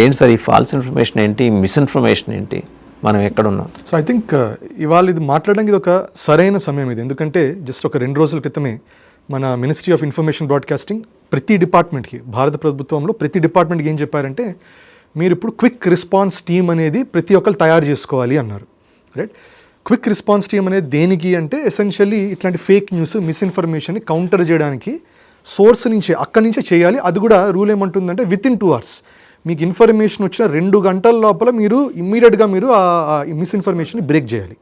ఏంటి సార్ ఈ false information ఏంటి, మిస్ఇన్ఫర్మేషన్ ఏంటి, మనం ఎక్కడున్నాం? సో ఐ థింక్ ఇవాళ ఇది మాట్లాడడానికి ఇది ఒక సరైన సమయం ఇది. ఎందుకంటే జస్ట్ ఒక 2 రోజుల క్రితమే మన మినిస్ట్రీ ఆఫ్ ఇన్ఫర్మేషన్ బ్రాడ్కాస్టింగ్ ప్రతి డిపార్ట్మెంట్కి, భారత ప్రభుత్వంలో ప్రతి డిపార్ట్మెంట్కి ఏం చెప్పారంటే, మీరు ఇప్పుడు క్విక్ రెస్పాన్స్ టీమ్ అనేది ప్రతి ఒక్కరు తయారు చేసుకోవాలి అన్నారు. రైట్? క్విక్ రెస్పాన్స్ టీమ్ అనేది దేనికి అంటే ఎసెన్షియల్లీ ఇట్లాంటి ఫేక్ న్యూస్, మిస్ఇన్ఫర్మేషన్ని కౌంటర్ చేయడానికి సోర్స్ నుంచి అక్కడి నుంచే చేయాలి. అది కూడా రూల్ ఏమంటుందంటే వితిన్ 2 hours మీకు ఇన్ఫర్మేషన్ వచ్చిన 2 గంటల లోపల మీరు ఇమ్మీడియట్గా మీరు ఆ మిస్ఇన్ఫర్మేషన్ని బ్రేక్ చేయాలి.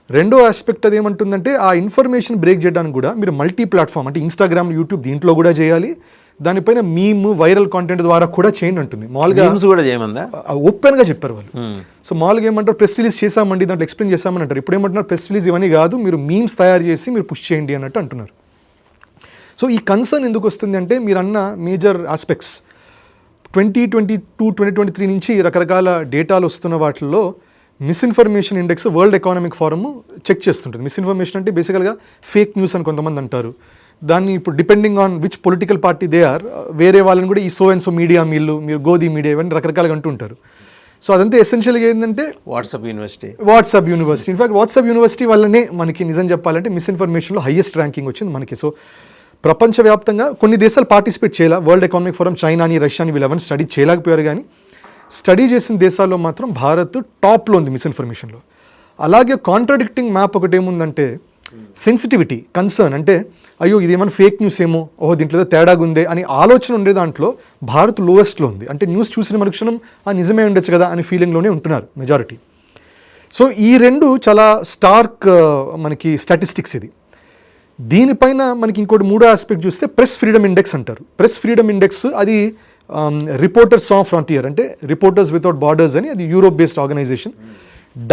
రెండో ఆస్పెక్ట్ అది ఏమంటుందంటే ఆ ఇన్ఫర్మేషన్ బ్రేక్ చేయడానికి కూడా మీరు మల్టీ ప్లాట్ఫామ్ అంటే ఇన్స్టాగ్రామ్, యూట్యూబ్ దీంట్లో కూడా చేయాలి. దానిపైన మీమ్, వైరల్ కాంటెంట్ ద్వారా కూడా చేయండి అంటుంది. మామూలుగా కూడా చేయమందా, ఓపెన్గా చెప్పారు వాళ్ళు. సో మామూలుగా ఏమంటారు, ప్రెస్ రిలీజ్ చేసామండి, దాంట్లో ఎక్స్ప్లెయిన్ చేసామని అంటారు. ఇప్పుడు ఏమంటున్నారు, ప్రెస్ రిలీజ్ ఇవన్నీ కాదు, మీరు మీమ్స్ తయారు చేసి మీరు పుష్ చేయండి అన్నట్టు అంటున్నారు. సో ఈ కన్సర్న్ ఎందుకు వస్తుంది అంటే, మీరు అన్న మేజర్ ఆస్పెక్ట్స్ 2022, 2023 నుంచి రకరకాల డేటాలు వస్తున్న వాటిల్లో misinformation index world economic forum check చేస్తుంటుంది. మిస్ఇన్ఫర్మేషన్ అంటే బేసికల్గా ఫేక్ న్యూస్ అని కొంతమంది అంటారు. దాన్ని ఇప్పుడు depending on which political party they are, వేరే వాళ్ళని కూడా ఈ సో అండ్ సో మీడియా, మీరు గోధి మీడియా, ఇవన్నీ రకరకాలుగా అంటూ ఉంటారు. సో అదంతా ఎసెన్షియల్గా ఏంటంటే WhatsApp university. In fact WhatsApp university వల్లనే మనకి నిజం చెప్పాలంటే మిస్ఇన్ఫర్మేషన్లో హైయెస్ట్ ర్యాంకింగ్ వచ్చింది మనకి. సో ప్రపంచవ్యాప్తంగా కొన్ని దేశాలు పార్టిసిపేట్ చేయాలి, వరల్డ్ ఎకనామిక్ ఫోరం, చైనాని, రష్యాని, వీళ్ళెవరిని స్టడీ చేయలేకపోయారు. కానీ స్టడీ చేసిన దేశాల్లో మాత్రం భారత్ టాప్లో ఉంది మిస్ఇన్ఫర్మేషన్లో. అలాగే కాంట్రాడిక్టింగ్ మ్యాప్ ఒకటి ఏముందంటే సెన్సిటివిటీ, కన్సర్న్, అంటే అయ్యో ఇది ఏమైనా ఫేక్ న్యూస్ ఏమో, ఓహో దీంట్లో ఏదో తేడాగా ఉందే అని ఆలోచన ఉండే దాంట్లో భారత్ లోయెస్ట్లో ఉంది. అంటే న్యూస్ చూసిన మరుక్షణం నిజమే ఉండొచ్చు కదా అనే ఫీలింగ్లోనే ఉంటున్నారు మెజారిటీ. సో ఈ రెండు చాలా స్టార్క్ మనకి స్టాటిస్టిక్స్ ఇది. దీనిపైన మనకి ఇంకోటి మూడో ఆస్పెక్ట్ చూస్తే ప్రెస్ ఫ్రీడమ్ ఇండెక్స్ అంటారు. ప్రెస్ ఫ్రీడమ్ ఇండెక్స్ అది రిపోర్టర్స్ ఆఫ్ ఫ్రాంటియర్, అంటే రిపోర్టర్స్ వితౌట్ బార్డర్స్ అని, అది Europe based organisation,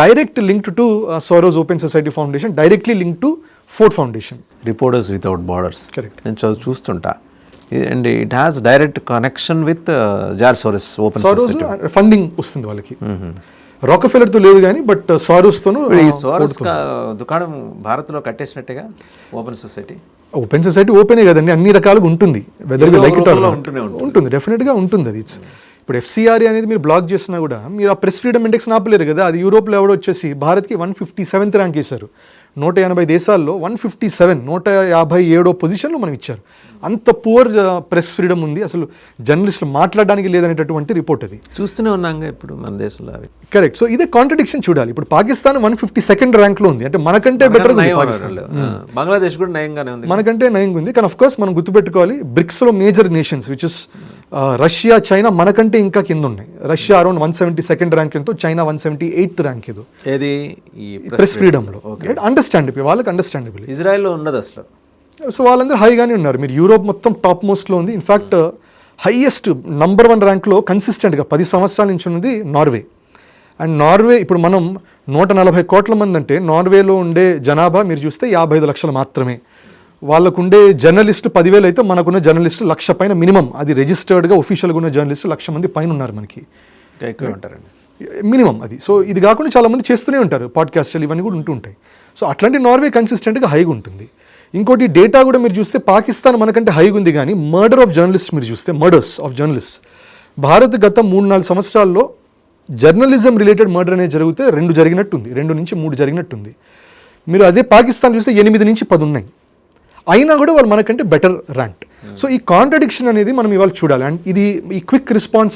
direct linked to Soros open society foundation, directly link to Ford foundation. Reporters without borders, correct. నేను చూస్తుంటా. And it has direct connection with Soros open society. Funding వస్తుంది వాళ్ళకి. రాకెఫెల్లర్తో లేదు కానీ but సారోస్తోనూ. Soros దుకాణం భారత్లో కట్టేసినట్టుగా open society. Open society ఓపెనే కదండి, అన్ని రకాలుగా ఉంటుంది. వెదర్ లైక్ ఇట్ ఆర్ ఉంటుంది, డెఫినెట్గా ఉంటుంది అది. ఇప్పుడు FCRA అనేది మీరు బ్లాక్ చేసినా కూడా మీరు ఆ ప్రెస్ ఫ్రీడమ్ ఇండెక్స్ ఆపలేరు కదా. అది యూరోప్లో ఎవడో వచ్చేసి భారత్కి 157th ర్యాంక్ వేశారు. 180 దేశాల్లో 157, 157వ పొజిషన్లో మనం ఇచ్చారు. అంత పువర్ ప్రెస్ ఫ్రీడమ్ ఉంది, అసలు జర్నలిస్టులు మాట్లాడడానికి లేదనేటటువంటి రిపోర్ట్ అది. చూస్తూనే ఉన్నాగా ఇప్పుడు మన దేశంలో అవి. కరెక్ట్. సో ఇదే కాంట్రడిక్షన్ చూడాలి. ఇప్పుడు పాకిస్తాన్ 152nd ర్యాంక్లో ఉంది, అంటే మనకంటే బెటర్ ఉంది పాకిస్తాన్. బంగ్లాదేశ్ కూడా నయంగానే ఉంది, మనకంటే నయంగా ఉంది. కానీ అఫ్కోర్స్ మనం గుర్తుపెట్టుకోవాలి, బ్రిక్స్లో major nations which is Russia, China మనకంటే ఇంకా కింద ఉన్నాయి. రష్యా అరౌండ్ 172nd ర్యాంక్ ఎంతో, చైనా 178th ర్యాంక్ ఏదో ఏది ప్రెస్ ఫ్రీడమ్లో. అండర్స్టాండబుల్, వాళ్ళకి అండర్స్టాండబుల్. ఇజ్రాయెల్లో ఉండదు అసలు. సో వాళ్ళందరూ హైగానే ఉన్నారు. మీరు యూరోప్ మొత్తం టాప్ మోస్ట్లో ఉంది. ఇన్ఫ్యాక్ట్ హైయెస్ట్ నంబర్ 1 ర్యాంక్లో కన్సిస్టెంట్గా 10 సంవత్సరాల నుంచి ఉన్నది నార్వే. అండ్ నార్వే ఇప్పుడు మనం 140 కోట్ల మంది అంటే, నార్వేలో ఉండే జనాభా మీరు చూస్తే 55 లక్షలు మాత్రమే. వాళ్ళకుండే జర్నలిస్టులు 10,000 అయితే మనకున్న జర్నలిస్టులు 1,00,000 పైన మినిమం. అది రిజిస్టర్డ్గా ఒఫీషియల్గా ఉన్న జర్నలిస్టులు 1,00,000 మంది పైన ఉన్నారు మనకి, ఎక్కువ ఉంటారండి మినిమం అది. సో ఇది కాకుండా చాలామంది చేస్తూనే ఉంటారు, పాడ్కాస్ట్లు ఇవన్నీ కూడా ఉంటూ ఉంటాయి. సో అట్లాంటి నార్వే కన్సిస్టెంట్గా హైగా ఉంటుంది. ఇంకోటి డేటా కూడా మీరు చూస్తే పాకిస్తాన్ మనకంటే హైగా ఉంది. కానీ మర్డర్ ఆఫ్ జర్నలిస్ట్ మీరు చూస్తే, మర్డర్స్ ఆఫ్ జర్నలిస్ట్, భారత్ గత 3-4 సంవత్సరాల్లో జర్నలిజం రిలేటెడ్ మర్డర్ అనేది జరిగితే 2 జరిగినట్టుంది, 2 నుంచి 3 జరిగినట్టుంది. మీరు అదే పాకిస్తాన్ చూస్తే 8 నుంచి 10 ఉన్నాయి. అయినా కూడా వాళ్ళు మనకంటే బెటర్ ర్యాంక్. సో ఈ కాంట్రడిక్షన్ అనేది మనం ఇవాళ చూడాలి. అండ్ ఇది ఈ క్విక్ రెస్పాన్స్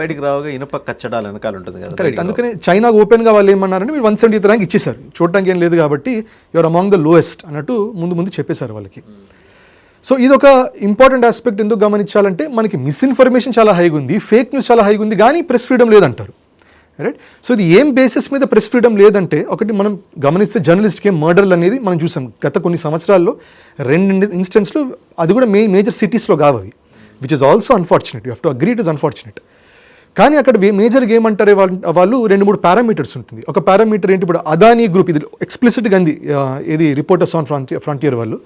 బయటికి రావుగా ఇనుప కచ్చడాలు వెనకాల ఉంటుంది కదా. కరెక్ట్. అందుకనే చైనా ఓపెన్గా వాళ్ళు ఏమన్నారంటే మీరు 170th ర్యాంక్ ఇచ్చేసారు, చూడటానికి ఏం లేదు కాబట్టి యువర్ అమాంగ్ ద లోయెస్ట్ అన్నట్టు ముందు చెప్పేశారు వాళ్ళకి. సో ఇది ఒక ఇంపార్టెంట్ ఆస్పెక్ట్. ఎందుకు గమనించాలంటే మనకి మిస్ఇన్ఫర్మేషన్ చాలా హైగా ఉంది, ఫేక్ న్యూస్ చాలా హైగా ఉంది, కానీ ప్రెస్ ఫ్రీడమ్ లేదంటారు. రైట్. సో ఇది ఏం బేసిస్ మీద ప్రెస్ ఫ్రీడమ్ లేదంటే, ఒకటి మనం గమనిస్తే జర్నలిస్ట్కి మర్డర్లు అనేది మనం చూసాం గత కొన్ని సంవత్సరాల్లో 2 ఇన్స్టెన్స్లు, అది కూడా మేజర్ సిటీస్లో కావవి, which is also unfortunate. You have to agree it is unfortunate. కానీ అక్కడ మేజర్గా ఏమంటారే వాళ్ళు 2-3 పారామీటర్స్ ఉంటుంది. ఒక పారామీటర్ ఏంటి, ఇప్పుడు అదానీ గ్రూప్, ఇది ఎక్స్ప్లిసిట్గా అంది ఇది రిపోర్టర్స్ ఆన్ ఫ్రాంటియర్ వాళ్ళు,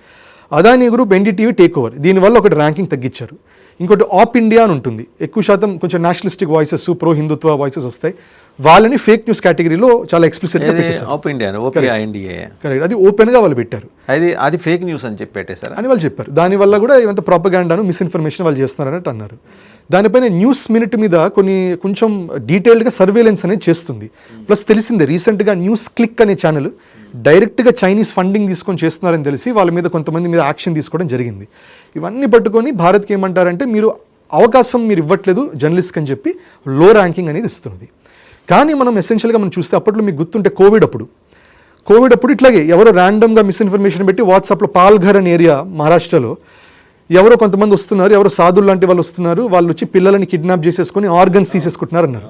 Adani group NDTV take over, దీనివల్ల ఒకటి ర్యాంకింగ్ తగ్గించారు. ఇంకోటి ఆప్ ఇండియా అని ఉంటుంది, ఎక్కువ శాతం కొంచెం నేషనలిస్టిక్ వాయిసెస్, ప్రో హిందుత్వ వాయిసెస్ వస్తాయి, వాళ్ళని ఫేక్ న్యూస్ కేటగిరీలో చాలా ఎక్స్ప్లిసిట్గా పెట్టేశారు. ఆప్ ఇండియా ఓపీఐఎన్డీఏ కరెక్ట్, అది ఓపెన్గా వాళ్ళు పెట్టారు, అది ఫేక్ న్యూస్ అని చెప్పి పెట్టేశారు అని వాళ్ళు చెప్పారు. దానివల్ల కూడా ఇవంతా ప్రాపగాండాను, మిస్ఇన్ఫర్మేషన్ వాళ్ళు చేస్తున్నారు అన్నట్టు అన్నారు. దానిపైన న్యూస్ మినిట్ మీద కొంచెం డీటెయిల్డ్గా సర్వేలెన్స్ అనేది చేస్తుంది. ప్లస్ తెలిసిందే రీసెంట్గా న్యూస్ క్లిక్ అనే ఛానల్ డైరెక్ట్గా చైనీస్ ఫండింగ్ తీసుకొని చేస్తున్నారని తెలిసి వాళ్ళ మీద కొంతమంది మీద యాక్షన్ తీసుకోవడం జరిగింది. ఇవన్నీ పట్టుకొని భారత్కి ఏమంటారంటే మీరు అవకాశం మీరు ఇవ్వట్లేదు జర్నలిస్ట్కి అని చెప్పి లో ర్యాంకింగ్ అనేది ఇస్తున్నది. కానీ మనం ఎసెన్షియల్గా మనం చూస్తే అప్పట్లో మీకు గుర్తుంటే కోవిడ్ అప్పుడు ఇట్లాగే ఎవరో ర్యాండమ్గా మిస్ఇన్ఫర్మేషన్ పెట్టి వాట్సాప్లో పాల్ఘర్ అనే ఏరియా మహారాష్ట్రలో ఎవరో కొంతమంది వస్తున్నారు, ఎవరో సాధులు లాంటి వాళ్ళు వస్తున్నారు, వాళ్ళు వచ్చి పిల్లలని కిడ్నాప్ చేసేసుకొని ఆర్గన్స్ తీసేసుకుంటున్నారు అన్నారు.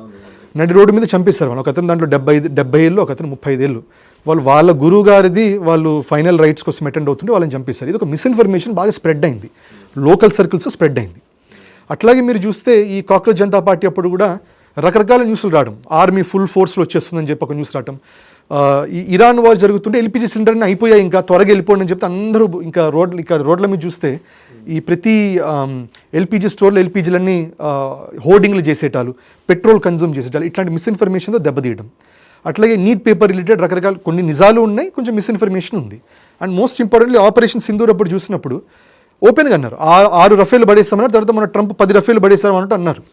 నడి రోడ్డు మీద చంపేశారు వాళ్ళు. ఒక అతను దాంట్లో 70 ఏళ్ళు, ఒక అతను 35 ఏళ్ళు. వాళ్ళ గురువు గారిది వాళ్ళు ఫైనల్ రైట్స్ కోసం అటెండ్ అవుతుంటే వాళ్ళని చంపేశారు. ఇది ఒక మిస్ఇన్ఫర్మేషన్ బాగా స్ప్రెడ్ అయింది, లోకల్ సర్కిల్స్ స్ప్రెడ్ అయింది. అట్లాగే మీరు చూస్తే ఈ కాక్రోచ్ జనతా పార్టీ అప్పుడు కూడా రకరకాల న్యూస్లు రావడం, ఆర్మీ ఫుల్ ఫోర్స్లో వచ్చేస్తుందని చెప్పి ఒక న్యూస్ రావడం, ఈ ఇరాన్ వార్ జరుగుతుంటే ఎల్పిజి సిలిండర్ని అయిపోయాయి ఇంకా త్వరగా వెళ్ళిపోండి అని చెప్తే అందరూ ఇంకా రోడ్ల మీద చూస్తే ఈ ప్రతి ఎల్పిజి స్టోర్లో ఎల్పిజీలన్నీ హోర్డింగ్లు చేసేటాలు, పెట్రోల్ కన్జ్యూమ్ చేసేటాలు, ఇట్లాంటి మిస్ఇన్ఫర్మేషన్తో దెబ్బతీయడం. అట్లాగే నీట్ పేపర్ రిలేటెడ్ రకరకాల కొన్ని నిజాలు ఉన్నాయి, కొంచెం మిస్ఇన్ఫర్మేషన్ ఉంది. And most importantly operation Sindoor అప్పుడు చూసినప్పుడు ఓపెన్గా అన్నారు 6 రఫేలు పడేస్తామన్నారు, తర్వాత మన ట్రంప్ 10 రఫేలు పడేస్తాం అన్నట్టు అన్నారు.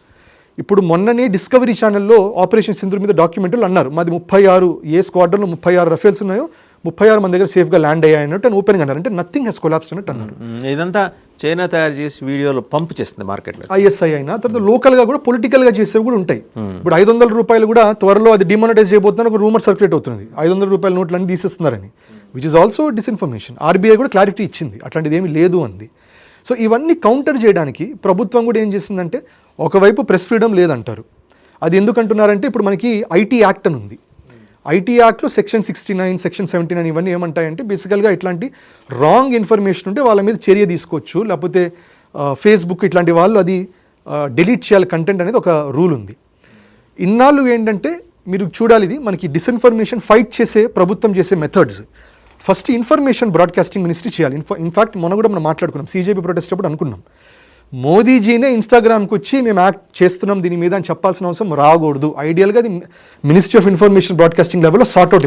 ఇప్పుడు మొన్ననే డిస్కవరీ ఛానల్లో ఆపరేషన్ సింధూర్ మీద డాక్యుమెంటరీలు అన్నారు మాది 36 ఏ స్క్వాడ్రన్లో 36 రఫేల్స్ ఉన్నాయో 36 మన దగ్గర సేఫ్గా ల్యాండ్ అయ్యాయి అన్నట్టు అని ఓపెన్గా అన్నారు. అంటే నథింగ్ హెస్ కొలాప్స్ అన్నట్టు అన్నారు. ఇదంతా చైనా తయారు చేసి వీడియోలో పంప్ చేస్తుంది మార్కెట్లో. ఐఎస్ఐ అయినా తర్వాత లోకల్గా కూడా పొలిటికల్గా చేసేవి కూడా ఉంటాయి. ఇప్పుడు 500 రూపాయలు కూడా త్వరలో అది డిమానిటైజ్ చేయబోతున్నారు, ఒక రూమర్ సర్క్యులేట్ అవుతుంది 500 రూపాయల నోట్లన్నీ తీసేస్తున్నారని, which is also disinformation. RBI కూడా క్లారిటీ ఇచ్చింది అట్లాంటిది ఏమీ లేదు అంది. సో ఇవన్నీ కౌంటర్ చేయడానికి ప్రభుత్వం కూడా ఏం చేసిందంటే ఒకవైపు ప్రెస్ ఫ్రీడమ్ లేదంటారు. అది ఎందుకంటున్నారంటే ఇప్పుడు మనకి ఐటీ యాక్ట్ అని ఉంది. ఐటీ యాక్ట్లో సెక్షన్ 69, సెక్షన్ 79 ఇవన్నీ ఏమంటాయంటే బేసికల్గా ఇట్లాంటి రాంగ్ ఇన్ఫర్మేషన్ ఉంటే వాళ్ళ మీద చర్య తీసుకోవచ్చు, లేకపోతే ఫేస్బుక్ ఇట్లాంటి వాళ్ళు అది డిలీట్ చేయాలి కంటెంట్ అనేది ఒక రూల్ ఉంది. ఇన్నాళ్ళు ఏంటంటే మీరు చూడాలి, ఇది మనకి డిస్ఇన్ఫర్మేషన్ ఫైట్ చేసే ప్రభుత్వం చేసే methods. First information broadcasting ministry చేయాలి. ఇన్ఫాక్ట్ మొన్న కూడా మనం మాట్లాడుకున్నాం, సిజేపీ ప్రొటెస్ట్ అప్పుడు అనుకున్నాం మోదీజీనే ఇన్స్టాగ్రామ్కి వచ్చి మేము యాక్ట్ చేస్తున్నాం దీని మీద అని చెప్పాల్సిన అవసరం రాకూడదు. ఐడియల్గా అది మినిస్ట్రీ ఆఫ్ ఇన్ఫర్మేషన్ బ్రాడ్కాస్టింగ్ లెవెల్లో సార్ట్ అవుట్